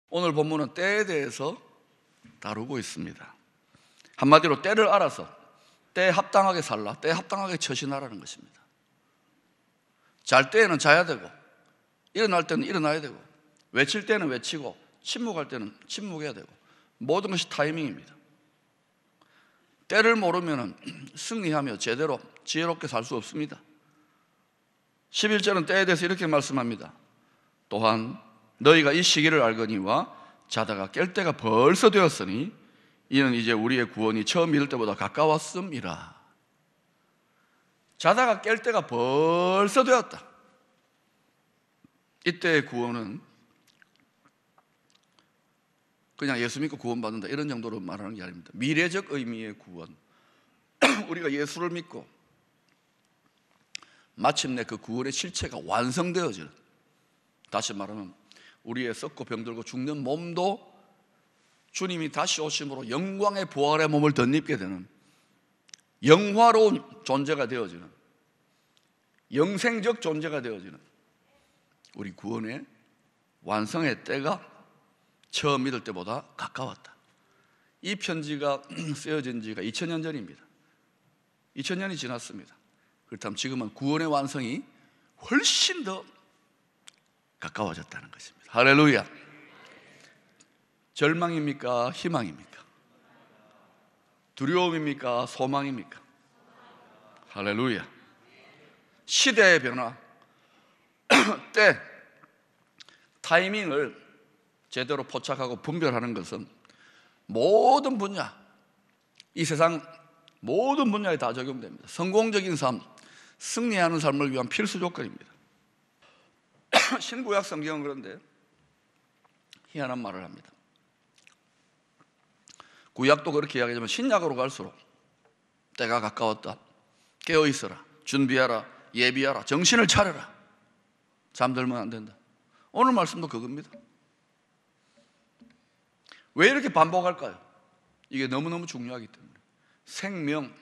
오늘 본문은 때에 대해서 다루고 있습니다. 한마디로 때를 알아서 때에 합당하게 살라, 때에 합당하게 처신하라는 것입니다. 잘 때에는 자야 되고, 일어날 때는 일어나야 되고, 외칠 때는 외치고, 침묵할 때는 침묵해야 되고, 모든 것이 타이밍입니다. 때를 모르면 승리하며 제대로 지혜롭게 살 수 없습니다. 11절은 때에 대해서 이렇게 말씀합니다. 또한 너희가 이 시기를 알거니와 자다가 깰 때가 벌써 되었으니 이는 이제 우리의 구원이 처음 믿을 때보다 가까웠음이라. 자다가 깰 때가 벌써 되었다. 이때의 구원은 그냥 예수 믿고 구원받는다 이런 정도로 말하는 게 아닙니다. 미래적 의미의 구원. 우리가 예수를 믿고 마침내 그 구원의 실체가 완성되어지는, 다시 말하면 우리의 썩고 병들고 죽는 몸도 주님이 다시 오심으로 영광의 부활의 몸을 덧입게 되는 영화로운 존재가 되어지는, 영생적 존재가 되어지는 우리 구원의 완성의 때가 처음 믿을 때보다 가까웠다. 이 편지가 쓰여진 지가 2000년 전입니다. 2000년이 지났습니다. 그렇다면 지금은 구원의 완성이 훨씬 더 가까워졌다는 것입니다. 할렐루야. 절망입니까? 희망입니까? 두려움입니까? 소망입니까? 할렐루야. 시대의 변화, 때, 타이밍을 제대로 포착하고 분별하는 것은 모든 분야, 이 세상 모든 분야에 다 적용됩니다. 성공적인 삶, 승리하는 삶을 위한 필수 조건입니다. 신구약 성경은 그런데 희한한 말을 합니다. 구약도 그렇게 이야기하지만 신약으로 갈수록 때가 가까웠다, 깨어있어라, 준비하라, 예비하라, 정신을 차려라, 잠들면 안 된다. 오늘 말씀도 그겁니다. 왜 이렇게 반복할까요? 이게 너무너무 중요하기 때문에. 생명,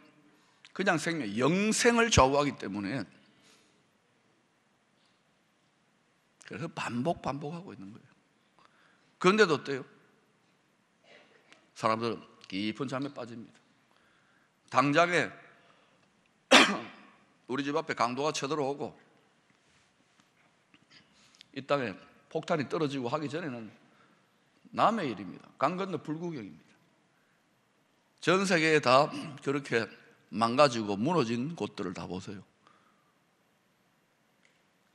그냥 생명, 영생을 좌우하기 때문에. 그래서 반복하고 있는 거예요. 그런데도 어때요? 사람들은 깊은 잠에 빠집니다. 당장에 우리 집 앞에 강도가 쳐들어오고 이 땅에 폭탄이 떨어지고 하기 전에는 남의 일입니다. 강 건너 불구경입니다. 전 세계에 다 그렇게 망가지고 무너진 곳들을 다 보세요.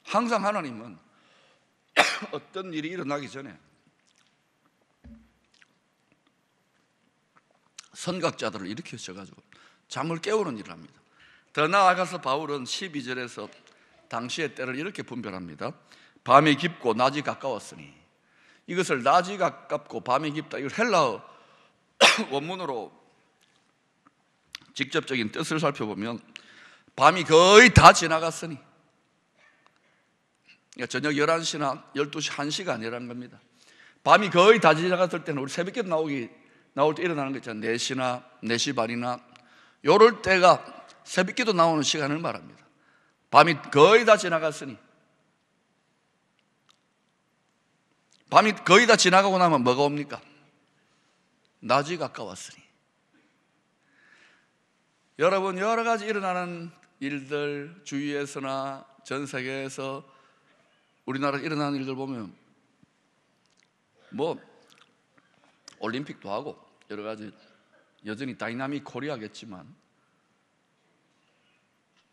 항상 하나님은 어떤 일이 일어나기 전에 선각자들을 일으키셔가지고 잠을 깨우는 일을 합니다. 더 나아가서 바울은 12절에서 당시의 때를 이렇게 분별합니다. 밤이 깊고 낮이 가까웠으니, 이것을 낮이 가깝고 밤이 깊다, 이걸 헬라어 원문으로 직접적인 뜻을 살펴보면 밤이 거의 다 지나갔으니, 그러니까 저녁 11시나 12시, 1시가 아니라는 겁니다. 밤이 거의 다 지나갔을 때는 우리 새벽에 나올 때 일어나는 거 있잖아요. 4시나 4시 반이나 요럴 때가 새벽기도 나오는 시간을 말합니다. 밤이 거의 다 지나갔으니, 밤이 거의 다 지나가고 나면 뭐가 옵니까? 낮이 가까웠으니. 여러분, 여러 가지 일어나는 일들, 주위에서나 전 세계에서 우리나라에 일어나는 일들 보면 올림픽도 하고 여러 가지 여전히 다이나믹 코리아겠지만,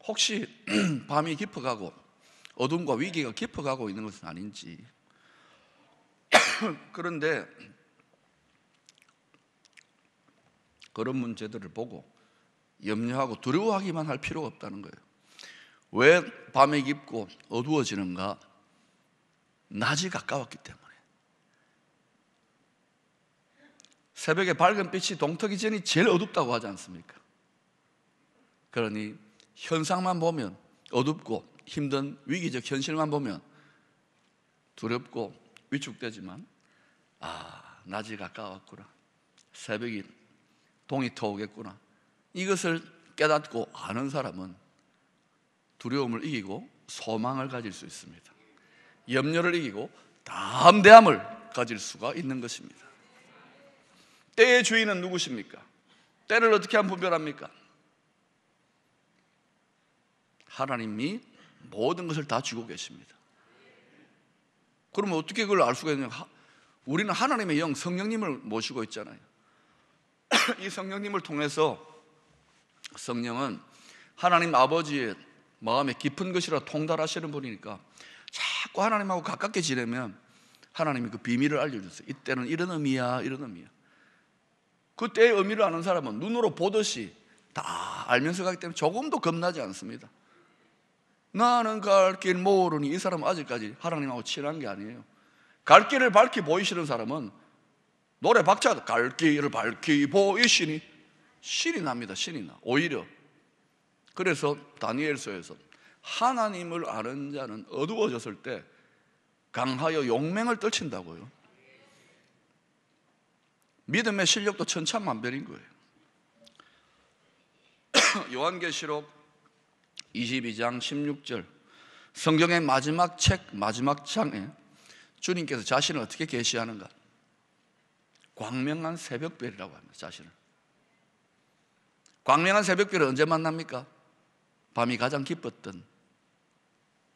혹시 밤이 깊어가고 어둠과 위기가 깊어가고 있는 것은 아닌지. 그런데 그런 문제들을 보고 염려하고 두려워하기만 할 필요가 없다는 거예요. 왜 밤이 깊고 어두워지는가? 낮이 가까웠기 때문에. 새벽에 밝은 빛이 동트기 전이 제일 어둡다고 하지 않습니까? 그러니 현상만 보면 어둡고 힘든 위기적 현실만 보면 두렵고 위축되지만, 낮이 가까웠구나, 새벽이 동이 터오겠구나, 이것을 깨닫고 아는 사람은 두려움을 이기고 소망을 가질 수 있습니다. 염려를 이기고 담대함을 닦아질 수가 있는 것입니다. 때의 주인은 누구십니까? 때를 어떻게 하면 분별합니까? 하나님이 모든 것을 다 쥐고 계십니다. 그러면 어떻게 그걸 알 수가 있느냐? 우리는 하나님의 영 성령님을 모시고 있잖아요. 이 성령님을 통해서 성령은 하나님 아버지의 마음에 깊은 것이라 통달하시는 분이니까 자꾸 하나님하고 가깝게 지내면 하나님이 그 비밀을 알려주세요. 이때는 이런 의미야, 이런 의미야. 그 때의 의미를 아는 사람은 눈으로 보듯이 다 알면서 가기 때문에 조금도 겁나지 않습니다. 나는 갈 길 모르니, 이 사람은 아직까지 하나님하고 친한 게 아니에요. 갈 길을 밝히 보이시는 사람은 노래 박자, 갈 길을 밝히 보이시니 신이 납니다. 신이 나. 오히려 그래서 다니엘서에서 하나님을 아는 자는 어두워졌을 때 강하여 용맹을 떨친다고요. 믿음의 실력도 천차만별인 거예요. 요한계시록 22장 16절, 성경의 마지막 책 마지막 장에 주님께서 자신을 어떻게 계시하는가? 광명한 새벽별이라고 합니다. 자신을. 광명한 새벽별은 언제 만납니까? 밤이 가장 깊었던,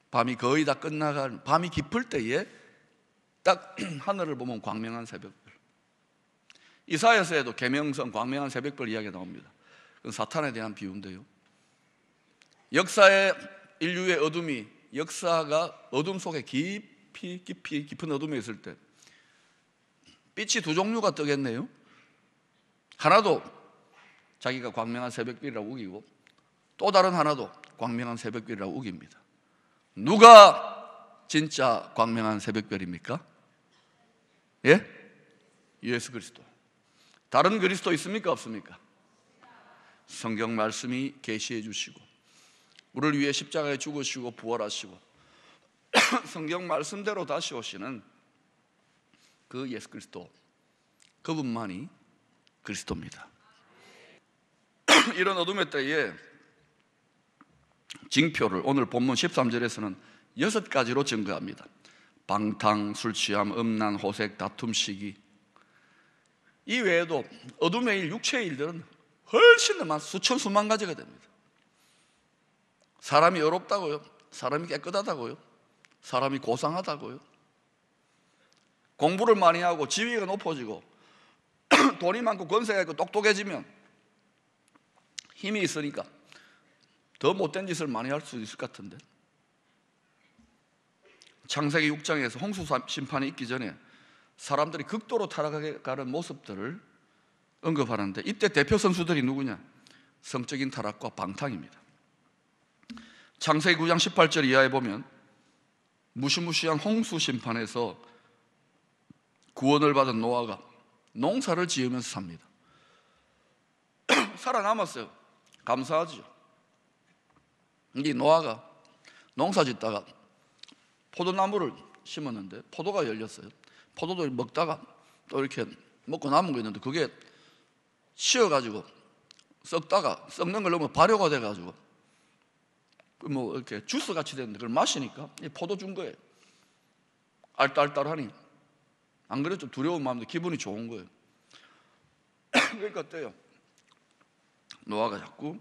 밤이 거의 다 끝나간, 밤이 깊을 때에 딱 하늘을 보면 광명한 새벽별. 이사야서에도 계명성 광명한 새벽별 이야기가 나옵니다. 그건 사탄에 대한 비유인데요. 역사의 인류의 어둠이, 역사가 어둠 속에 깊은 어둠에 있을 때 빛이 두 종류가 뜨겠네요. 하나도 자기가 광명한 새벽별이라고 우기고 또 다른 하나도 광명한 새벽별이라고 우깁니다. 누가 진짜 광명한 새벽별입니까? 예? 예수 그리스도. 다른 그리스도 있습니까? 없습니까? 성경 말씀이 계시해 주시고 우리를 위해 십자가에 죽으시고 부활하시고 성경 말씀대로 다시 오시는 그 예수 그리스도, 그분만이 그리스도입니다. 이런 어둠의 때에 징표를 오늘 본문 13절에서는 6가지로 증거합니다. 방탕, 술 취함, 음란, 호색, 다툼, 시기. 이 외에도 어둠의 일, 육체의 일들은 훨씬 더 많은 수천 수만 가지가 됩니다. 사람이 어렵다고요? 사람이 깨끗하다고요? 사람이 고상하다고요? 공부를 많이 하고 지위가 높아지고 돈이 많고 권세가 있고 똑똑해지면 힘이 있으니까 더 못된 짓을 많이 할 수 있을 것 같은데, 창세기 6장에서 홍수 심판이 있기 전에 사람들이 극도로 타락해가는 모습들을 언급하는데, 이때 대표 선수들이 누구냐? 성적인 타락과 방탕입니다. 창세기 9장 18절 이하에 보면 무시무시한 홍수 심판에서 구원을 받은 노아가 농사를 지으면서 삽니다. 살아남았어요. 감사하죠. 이 노아가 농사 짓다가 포도나무를 심었는데 포도가 열렸어요. 포도도 먹다가 또 이렇게 먹고 남은 거 있는데 그게 쉬어가지고 썩다가 썩는 걸 넣으면 발효가 돼가지고 뭐 이렇게 주스 같이 됐는데 그걸 마시니까 이 포도 준 거예요. 알딸딸하니 안 그래도 좀 두려운 마음도 기분이 좋은 거예요. 그러니까 어때요? 노아가 자꾸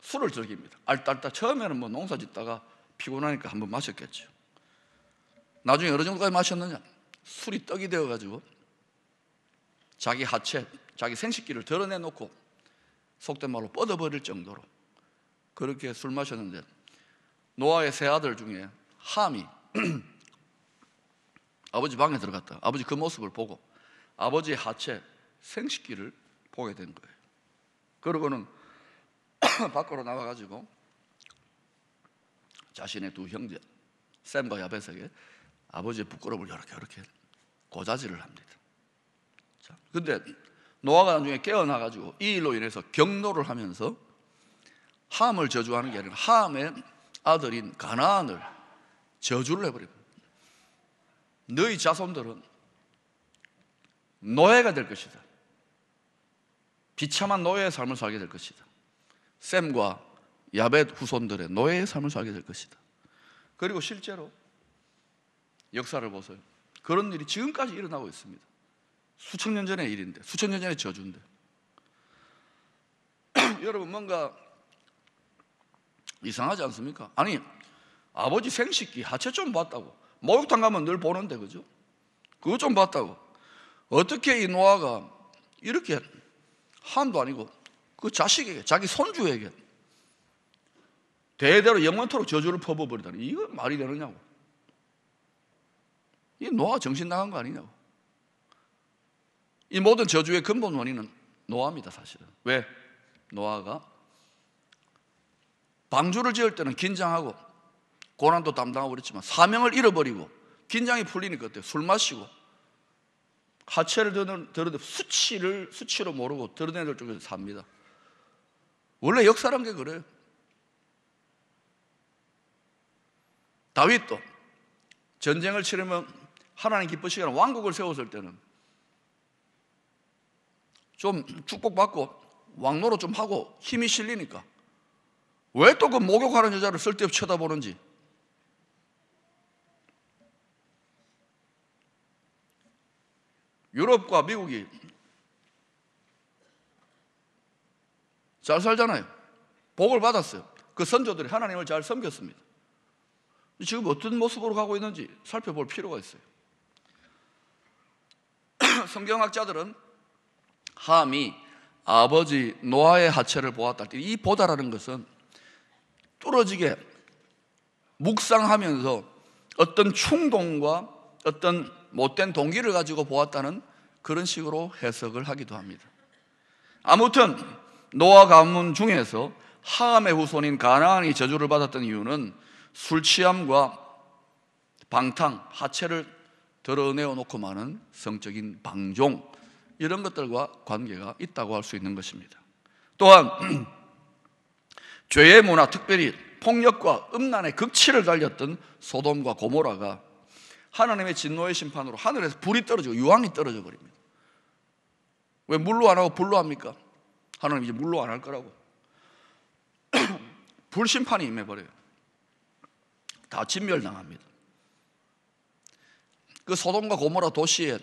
술을 즐깁니다. 알딸딸. 처음에는 뭐 농사 짓다가 피곤하니까 한번 마셨겠죠. 나중에 어느 정도까지 마셨느냐? 술이 떡이 되어가지고 자기 하체, 자기 생식기를 드러내놓고 속된 말로 뻗어버릴 정도로 그렇게 술 마셨는데, 노아의 세 아들 중에 함이 아버지 방에 들어갔다. 아버지 그 모습을 보고 아버지의 하체, 생식기를 보게 된 거예요. 그러고는 밖으로 나와가지고 자신의 두 형제 샘과 야벳에게 아버지의 부끄러움을 이렇게 고자질을 합니다. 자, 근데 노아가 나중에 깨어나가지고 이 일로 인해서 경노를 하면서 함을 저주하는 게 아니라 함의 아들인 가나안을 저주를 해버립니다. 너희 자손들은 노예가 될 것이다. 비참한 노예의 삶을 살게 될 것이다. 셈과 야벳 후손들의 노예의 삶을 살게 될 것이다. 그리고 실제로 역사를 보세요. 그런 일이 지금까지 일어나고 있습니다. 수천 년 전의 일인데, 수천 년 전의 저주인데. 여러분, 뭔가 이상하지 않습니까? 아니, 아버지 생식기 하체 좀 봤다고. 목욕탕 가면 늘 보는데, 그죠? 그거 좀 봤다고. 어떻게 이 노아가 이렇게 한도 아니고 그 자식에게, 자기 손주에게 대대로 영원토록 저주를 퍼부어버리다니, 이거 말이 되느냐고. 이 노아가 정신 나간 거 아니냐고. 이 모든 저주의 근본 원인은 노아입니다, 사실은. 왜? 노아가 방주를 지을 때는 긴장하고 고난도 담당하고 그랬지만 사명을 잃어버리고 긴장이 풀리니까 어때요? 술 마시고 하체를 드러내 수치로 모르고 드러내는 쪽에서 삽니다. 원래 역사란 게 그래요. 다윗도 전쟁을 치르면 하나님 기쁘시게 왕국을 세웠을 때는 좀 축복받고 왕노로 좀 하고 힘이 실리니까 왜 또 그 목욕하는 여자를 쓸데없이 쳐다보는지. 유럽과 미국이 잘 살잖아요. 복을 받았어요. 그 선조들이 하나님을 잘 섬겼습니다. 지금 어떤 모습으로 가고 있는지 살펴볼 필요가 있어요. 성경학자들은 함이 아버지 노아의 하체를 보았다 할 때 이 보다라는 것은 뚫어지게 묵상하면서 어떤 충동과 어떤 못된 동기를 가지고 보았다는 그런 식으로 해석을 하기도 합니다. 아무튼 노아 가문 중에서 함의 후손인 가나안이 저주를 받았던 이유는 술 취함과 방탕, 하체를 드러내어 놓고 마는 성적인 방종, 이런 것들과 관계가 있다고 할 수 있는 것입니다. 또한 죄의 문화, 특별히 폭력과 음란의 극치를 달렸던 소돔과 고모라가 하나님의 진노의 심판으로 하늘에서 불이 떨어지고 유황이 떨어져 버립니다. 왜 물로 안 하고 불로 합니까? 하나님 이제 물로 안 할 거라고. 불심판이 임해버려요. 다 진멸당합니다. 그 소돔과 고모라 도시에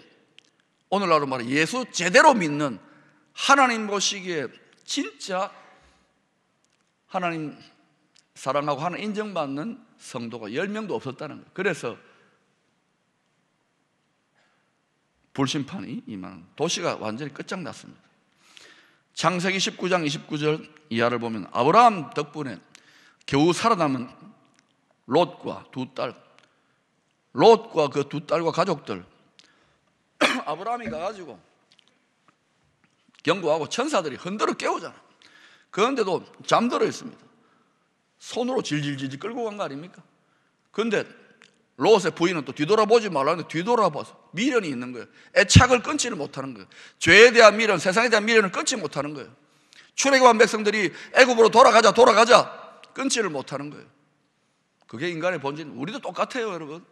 오늘날로 말해 예수 제대로 믿는, 하나님 보시기에 진짜 하나님 사랑하고 하나님 인정받는 성도가 10명도 없었다는 거예요. 그래서 불심판이 임하는, 도시가 완전히 끝장났습니다. 창세기 19장 29절 이하를 보면 아브라함 덕분에 겨우 살아남은 롯과 두 딸, 롯과 그 두 딸과 가족들, 아브라함이 가가지고 경고하고 천사들이 흔들어 깨우잖아. 그런데도 잠들어 있습니다. 손으로 질질질 끌고 간 거 아닙니까? 그런데 롯의 부인은 또 뒤돌아보지 말라는데 뒤돌아봐서 미련이 있는 거예요. 애착을 끊지를 못하는 거예요. 죄에 대한 미련, 세상에 대한 미련을 끊지 못하는 거예요. 출애굽한 백성들이 애굽으로 돌아가자 끊지를 못하는 거예요. 그게 인간의 본질. 우리도 똑같아요, 여러분.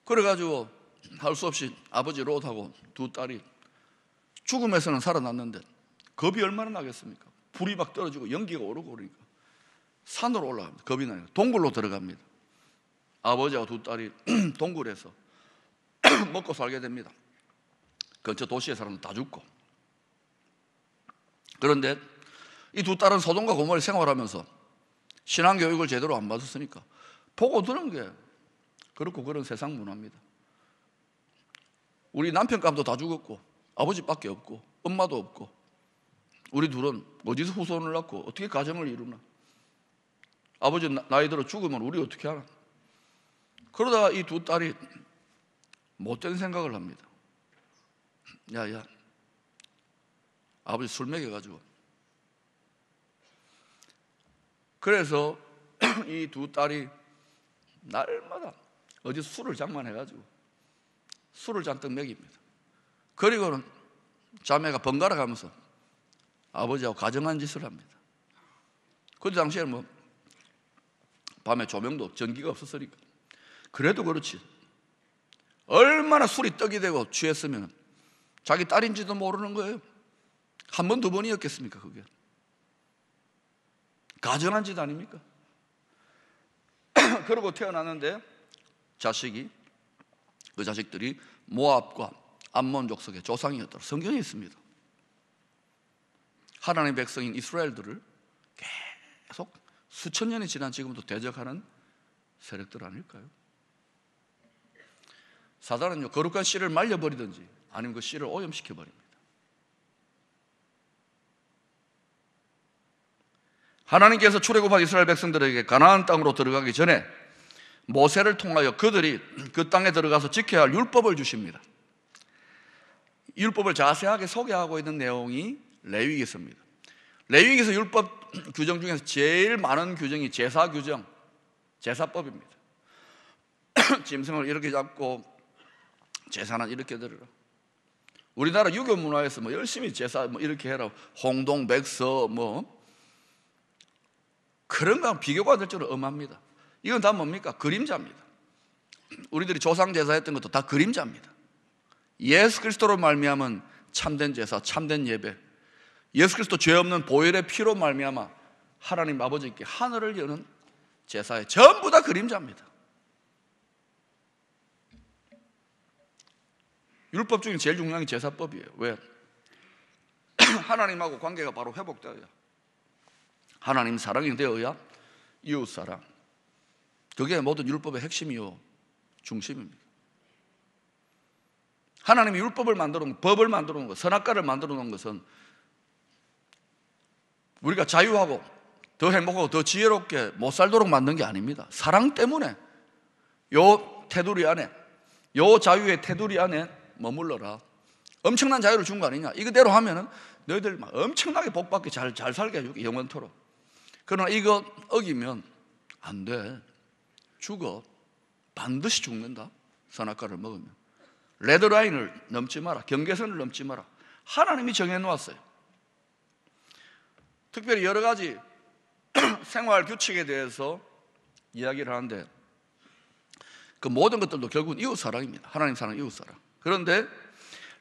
그래가지고 할 수 없이 아버지 롯하고 두 딸이 죽음에서는 살아났는데 겁이 얼마나 나겠습니까? 불이 막 떨어지고 연기가 오르고 그러니까 산으로 올라갑니다. 겁이 나요. 동굴로 들어갑니다. 아버지와 두 딸이 동굴에서 먹고 살게 됩니다. 근처 도시의 사람은 다 죽고. 그런데 이 두 딸은 소돔과 고모라에 생활하면서 신앙교육을 제대로 안 받았으니까 보고 들은 게 그렇고 그런 세상 문화입니다. 우리 남편감도 다 죽었고 아버지밖에 없고 엄마도 없고 우리 둘은 어디서 후손을 낳고 어떻게 가정을 이루나. 아버지 나이 들어 죽으면 우리 어떻게 하나. 그러다가 이 두 딸이 못된 생각을 합니다. 야 아버지 술 먹여가지고. 그래서 이 두 딸이 날마다 어디서 술을 장만해가지고 술을 잔뜩 먹입니다. 그리고는 자매가 번갈아 가면서 아버지하고 가정한 짓을 합니다. 그때 당시에는 뭐 밤에 조명도 전기가 없었으니까. 그래도 그렇지 얼마나 술이 떡이 되고 취했으면 자기 딸인지도 모르는 거예요. 한 번, 두 번이었겠습니까? 그게 가정한 짓 아닙니까? 그러고 태어났는데 자식이, 그 자식들이 모압과 암몬 족속의 조상이었다고 성경에 있습니다. 하나님의 백성인 이스라엘들을 계속 수천 년이 지난 지금도 대적하는 세력들 아닐까요? 사단은요, 거룩한 씨를 말려버리든지 아니면 그 씨를 오염시켜버립니다. 하나님께서 출애굽한 이스라엘 백성들에게 가나안 땅으로 들어가기 전에 모세를 통하여 그들이 그 땅에 들어가서 지켜야 할 율법을 주십니다. 율법을 자세하게 소개하고 있는 내용이 레위기서입니다. 레위기서 율법 규정 중에서 제일 많은 규정이 제사 규정, 제사법입니다. 짐승을 이렇게 잡고 제사는 이렇게 드려라. 우리나라 유교 문화에서 뭐 열심히 제사 뭐 이렇게 해라, 홍동, 백서 뭐 그런 거랑 비교가 될 줄은 엄합니다. 이건 다 뭡니까? 그림자입니다. 우리들이 조상 제사했던 것도 다 그림자입니다. 예수 그리스도로 말미암은 참된 제사, 참된 예배, 예수 그리스도 죄 없는 보혈의 피로 말미암아 하나님 아버지께 하늘을 여는 제사에 전부 다 그림자입니다. 율법 중에 제일 중요한 게 제사법이에요. 왜? 하나님하고 관계가 바로 회복되어야, 하나님 사랑이 되어야 이웃 사랑, 그게 모든 율법의 핵심이요 중심입니다. 하나님이 율법을 만들어 놓은, 법을 만들어 놓은 것, 선악과를 만들어 놓은 것은 우리가 자유하고 더 행복하고 더 지혜롭게 못 살도록 만든 게 아닙니다. 사랑 때문에 요 테두리 안에, 요 자유의 테두리 안에 머물러라. 엄청난 자유를 준 거 아니냐. 이거대로 하면은 너희들 막 엄청나게 복받게 잘 살게 해줄게, 영원토록. 그러나 이거 어기면 안 돼. 죽어. 반드시 죽는다. 선악과를 먹으면. 레드라인을 넘지 마라. 경계선을 넘지 마라. 하나님이 정해놓았어요. 특별히 여러 가지 생활 규칙에 대해서 이야기를 하는데 그 모든 것들도 결국은 이웃사랑입니다. 하나님 사랑, 이웃사랑. 그런데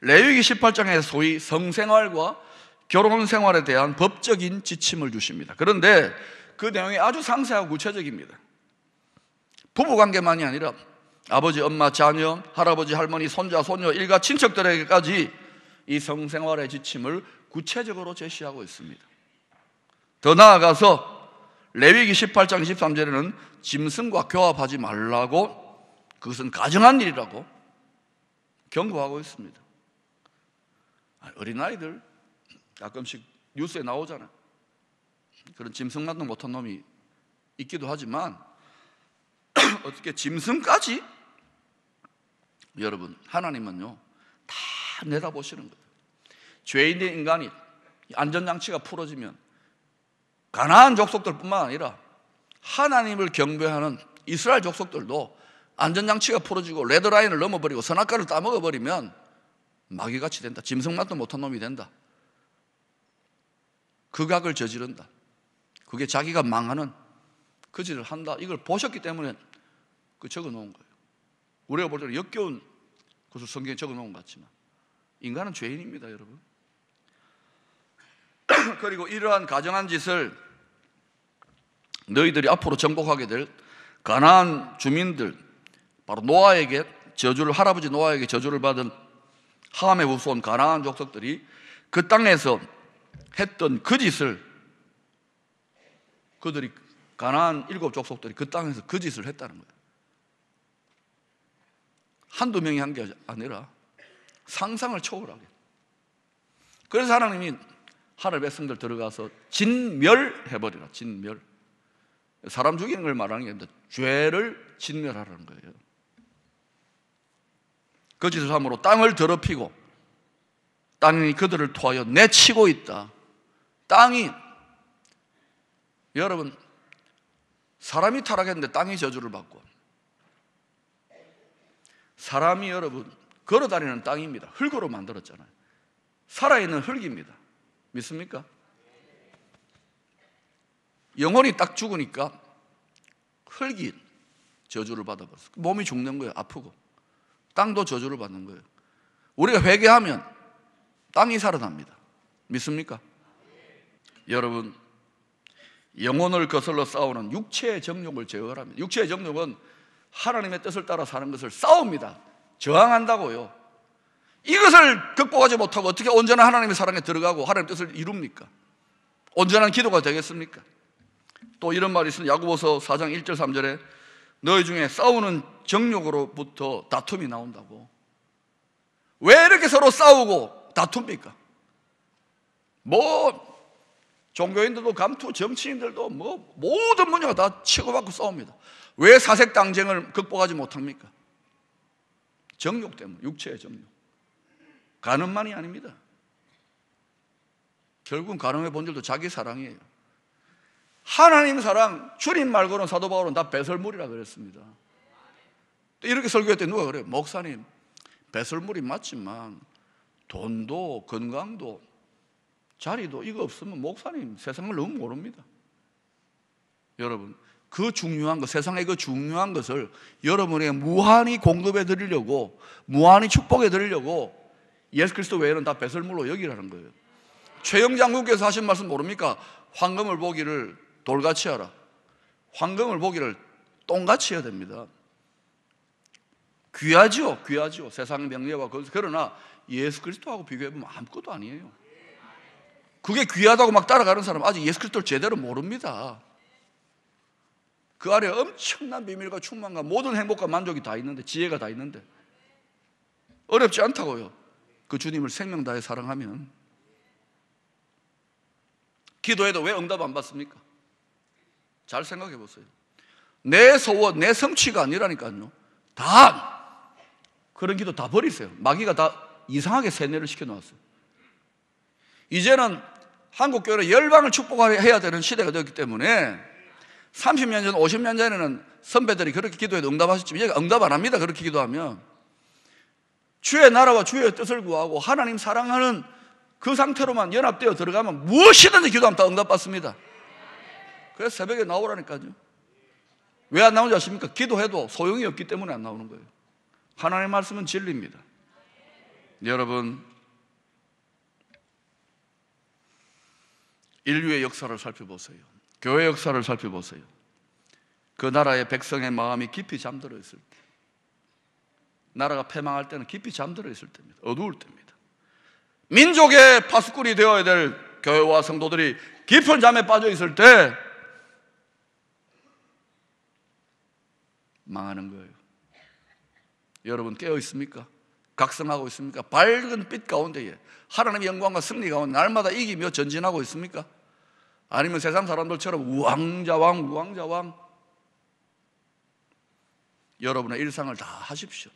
레위기 18장에 소위 성생활과 결혼생활에 대한 법적인 지침을 주십니다. 그런데 그 내용이 아주 상세하고 구체적입니다. 부부관계만이 아니라 아버지, 엄마, 자녀, 할아버지, 할머니, 손자, 손녀, 일가 친척들에게까지 이 성생활의 지침을 구체적으로 제시하고 있습니다. 더 나아가서 레위기 18장 23절에는 짐승과 교합하지 말라고, 그것은 가정한 일이라고 경고하고 있습니다. 어린아이들 가끔씩 뉴스에 나오잖아요. 그런 짐승만도 못한 놈이 있기도 하지만 어떻게 짐승까지? 여러분, 하나님은요 다 내다보시는 거예요. 죄인된 인간이 안전장치가 풀어지면 가나안 족속들뿐만 아니라 하나님을 경배하는 이스라엘 족속들도 안전장치가 풀어지고 레드라인을 넘어버리고 선악과를 따먹어버리면 마귀같이 된다. 짐승만도 못한 놈이 된다. 극악을 저지른다. 그게 자기가 망하는 그 짓을 한다. 이걸 보셨기 때문에 그 적어놓은 거예요. 우리가 볼 때는 역겨운 것을 성경에 적어놓은 것 같지만 인간은 죄인입니다, 여러분. 그리고 이러한 가정한 짓을 너희들이 앞으로 정복하게 될 가나안 주민들, 바로 노아에게 저주를, 할아버지 노아에게 저주를 받은 함의 후손 가나안 족속들이 그 땅에서 했던 그 짓을, 그들이 가나안 7족속들이 그 땅에서 그 짓을 했다는 거예요. 한두 명이 한 게 아니라 상상을 초월하게. 그래서 하나님이 하늘 백성들 들어가서 진멸해버리라. 진멸. 사람 죽이는 걸 말하는 게 아니라 죄를 진멸하라는 거예요. 그 짓을 함으로 땅을 더럽히고 땅이 그들을 토하여 내치고 있다. 땅이, 여러분, 사람이 타락했는데 땅이 저주를 받고, 사람이 여러분 걸어다니는 땅입니다. 흙으로 만들었잖아요. 살아있는 흙입니다. 믿습니까? 영혼이 딱 죽으니까 흙이 저주를 받아버렸어요. 몸이 죽는 거예요. 아프고. 땅도 저주를 받는 거예요. 우리가 회개하면 땅이 살아납니다. 믿습니까? 여러분, 영혼을 거슬러 싸우는 육체의 정욕을 제어하랍니다. 육체의 정욕은 하나님의 뜻을 따라 사는 것을 싸웁니다. 저항한다고요. 이것을 극복하지 못하고 어떻게 온전한 하나님의 사랑에 들어가고 하나님의 뜻을 이룹니까? 온전한 기도가 되겠습니까? 또 이런 말이 있습니다. 야고보서 4장 1절 3절에 너희 중에 싸우는 정욕으로부터 다툼이 나온다고. 왜 이렇게 서로 싸우고 다툽니까? 종교인들도 감투, 정치인들도 모든 문제가 다 치고받고 싸웁니다. 왜 사색당쟁을 극복하지 못합니까? 정욕 때문에, 육체의 정욕. 간음만이 아닙니다. 결국은 간음의 본질도 자기 사랑이에요. 하나님 사랑, 주님 말고는 사도 바울은 다 배설물이라 그랬습니다. 이렇게 설교했더니 누가 그래요? 목사님, 배설물이 맞지만 돈도 건강도 자리도 이거 없으면 목사님 세상을 너무 모릅니다. 여러분, 그 중요한 것, 세상의 그 중요한 것을 여러분에게 무한히 공급해 드리려고, 무한히 축복해 드리려고 예수 그리스도 외에는 다 배설물로 여기라는 거예요. 최영 장군께서 하신 말씀 모릅니까? 황금을 보기를 돌같이 하라. 황금을 보기를 똥같이 해야 됩니다. 귀하죠, 귀하죠. 세상 명예와 것을. 그러나 예수 그리스도하고 비교해보면 아무것도 아니에요. 그게 귀하다고 막 따라가는 사람은 아직 예수 그리스도를 제대로 모릅니다. 그 안에 엄청난 비밀과 충만과 모든 행복과 만족이 다 있는데, 지혜가 다 있는데 어렵지 않다고요. 그 주님을 생명 다해 사랑하면. 기도해도 왜 응답 안 받습니까? 잘 생각해 보세요. 내 소원, 내 성취가 아니라니까요. 다 그런 기도 다 버리세요. 마귀가 다 이상하게 세뇌를 시켜놓았어요. 이제는 한국교회는 열방을 축복해야 되는 시대가 되었기 때문에 30년 전, 50년 전에는 선배들이 그렇게 기도해도 응답하셨지만 이제 응답 안 합니다. 그렇게 기도하면 주의 나라와 주의 뜻을 구하고 하나님 사랑하는 그 상태로만 연합되어 들어가면 무엇이든지 기도하면 다 응답받습니다. 그래서 새벽에 나오라니까요. 왜 안 나오는지 아십니까? 기도해도 소용이 없기 때문에 안 나오는 거예요. 하나님의 말씀은 진리입니다. 여러분, 인류의 역사를 살펴보세요. 교회 역사를 살펴보세요. 그 나라의 백성의 마음이 깊이 잠들어 있을 때, 나라가 패망할 때는 깊이 잠들어 있을 때입니다. 어두울 때입니다. 민족의 파수꾼이 되어야 될 교회와 성도들이 깊은 잠에 빠져 있을 때 망하는 거예요. 여러분 깨어 있습니까? 각성하고 있습니까? 밝은 빛 가운데에 하나님의 영광과 승리 가운데 날마다 이기며 전진하고 있습니까? 아니면 세상 사람들처럼 우왕좌왕 우왕좌왕. 여러분의 일상을 다 하십시오.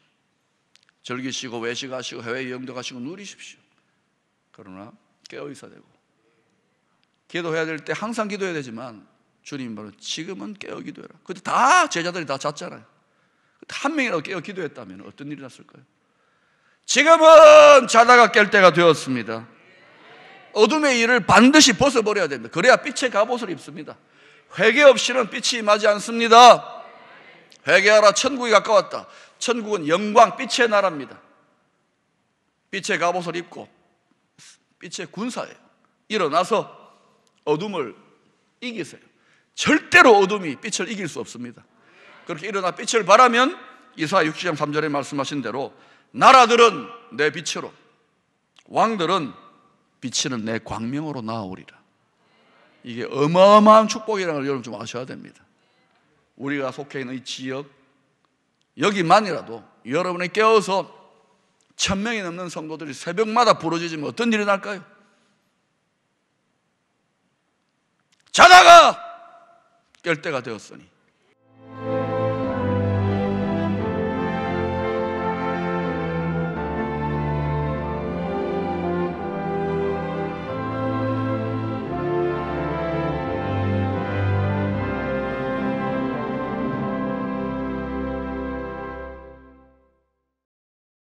즐기시고 외식하시고 해외여행도 가시고 누리십시오. 그러나 깨어 있어야 되고, 기도해야 될 때 항상 기도해야 되지만 주님 말은 지금은 깨어 기도해라. 그때 다 제자들이 다 잤잖아요. 한 명이라도 깨어 기도했다면 어떤 일이 났을까요? 지금은 자다가 깰 때가 되었습니다. 어둠의 일을 반드시 벗어버려야 됩니다. 그래야 빛의 갑옷을 입습니다. 회개 없이는 빛이 임하지 않습니다. 회개하라, 천국이 가까웠다. 천국은 영광, 빛의 나라입니다. 빛의 갑옷을 입고 빛의 군사예요. 일어나서 어둠을 이기세요. 절대로 어둠이 빛을 이길 수 없습니다. 그렇게 일어나 빛을 발하면 이사야 60장 3절에 말씀하신 대로 나라들은 내 빛으로, 왕들은 비치는 내 광명으로 나아오리라. 이게 어마어마한 축복이라는 걸 여러분 좀 아셔야 됩니다. 우리가 속해 있는 이 지역, 여기만이라도 여러분이 깨어서 1000명이 넘는 성도들이 새벽마다 부르짖으면 어떤 일이 날까요? 자다가 깰 때가 되었으니